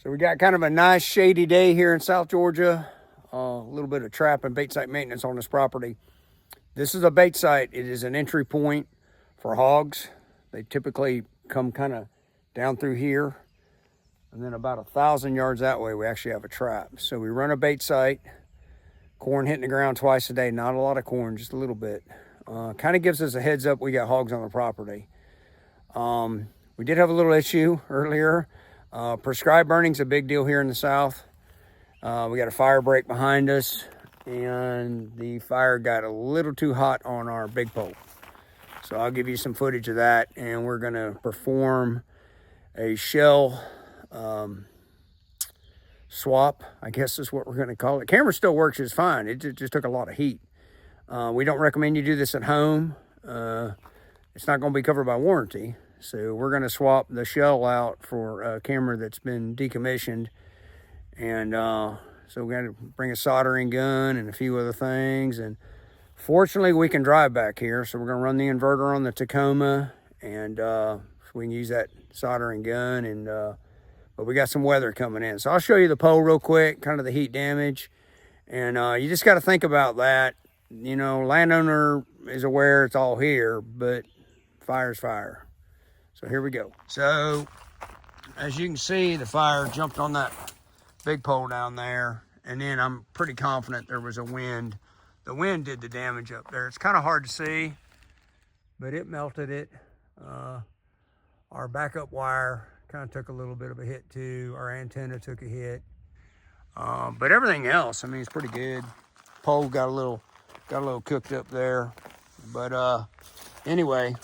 So we got kind of a nice shady day here in South Georgia. A little bit of trap and bait site maintenance on this property. This is a bait site. It is an entry point for hogs. They typically come kind of down through here. And then about 1,000 yards that way, we actually have a trap. So we run a bait site. Corn hitting the ground twice a day. Not a lot of corn, just a little bit. Kind of gives us a heads up we got hogs on the property. We did have a little issue earlier. Prescribed burning's a big deal here in the South. We got a fire break behind us, and the fire got a little too hot on our big pole. So I'll give you some footage of that, and we're gonna perform a shell swap, I guess is what we're gonna call it. Camera still works just fine. It just took a lot of heat. We don't recommend you do this at home. It's not gonna be covered by warranty. So we're gonna swap the shell out for a camera that's been decommissioned. And so we're gonna bring a soldering gun and a few other things. And fortunately we can drive back here. So we're gonna run the inverter on the Tacoma, and so we can use that soldering gun. And but we got some weather coming in. So I'll show you the pole real quick, kind of the heat damage. And you just gotta think about that. You know, landowner is aware it's all here, but fire's fire. So here we go. So as you can see, the fire jumped on that big pole down there, and then I'm pretty confident there was a wind. The wind did the damage up there. It's kind of hard to see, but it melted it. Our backup wire kind of took a little bit of a hit too. Our antenna took a hit, but everything else, I mean, it's pretty good. Pole got a little cooked up there, but anyway,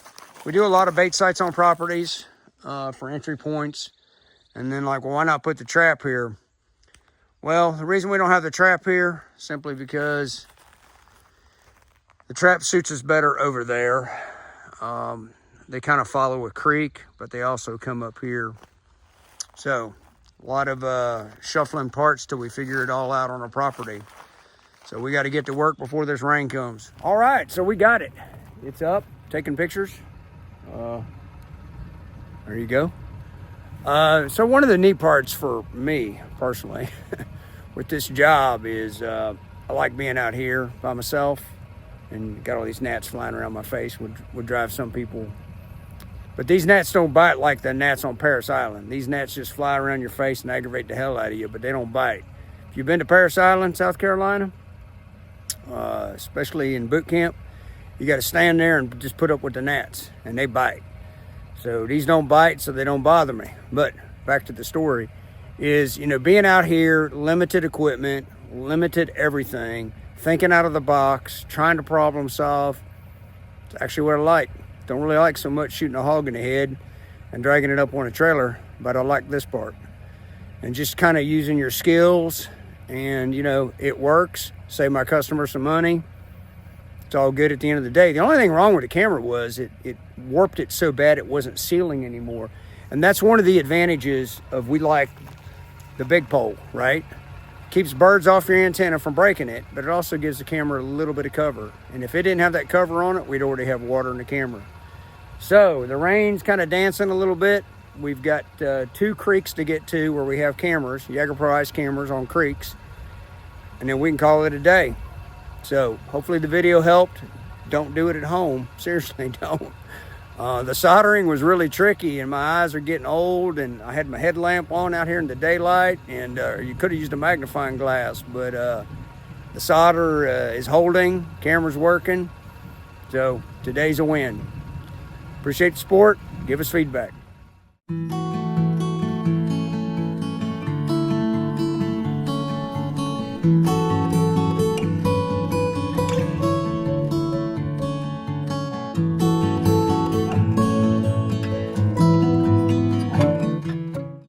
we do a lot of bait sites on properties for entry points. And then like, well, why not put the trap here? Well, the reason we don't have the trap here, simply because the trap suits us better over there. They kind of follow a creek, but they also come up here. So a lot of shuffling parts till we figure it all out on our property. So we got to get to work before this rain comes. All right, so we got it. It's up, taking pictures. There you go. So one of the neat parts for me personally with this job is I like being out here by myself, and got all these gnats flying around my face would drive some people. But these gnats don't bite like the gnats on Parris Island. These gnats just fly around your face and aggravate the hell out of you, but they don't bite. If you've been to Parris Island, South Carolina, especially in boot camp, you got to stand there and just put up with the gnats, and they bite. So these don't bite, so they don't bother me. But back to the story is, you know, being out here, limited equipment, limited everything, thinking out of the box, trying to problem solve. It's actually what I like. Don't really like so much shooting a hog in the head and dragging it up on a trailer, but I like this part. And just kind of using your skills, and, you know, it works. Save my customer some money. It's all good at the end of the day. The only thing wrong with the camera was it warped it so bad it wasn't sealing anymore. And that's one of the advantages of, we like the big pole, right? Keeps birds off your antenna from breaking it, but it also gives the camera a little bit of cover. And if it didn't have that cover on it, we'd already have water in the camera. So the rain's kind of dancing a little bit. We've got 2 creeks to get to where we have cameras, Jaeger Prize cameras on creeks, and then we can call it a day. So hopefully the video helped. Don't do it at home. Seriously, don't. The soldering was really tricky, and my eyes are getting old, and I had my headlamp on out here in the daylight, and you could have used a magnifying glass, but the solder is holding, camera's working. So today's a win. Appreciate the support. Give us feedback. Thank you.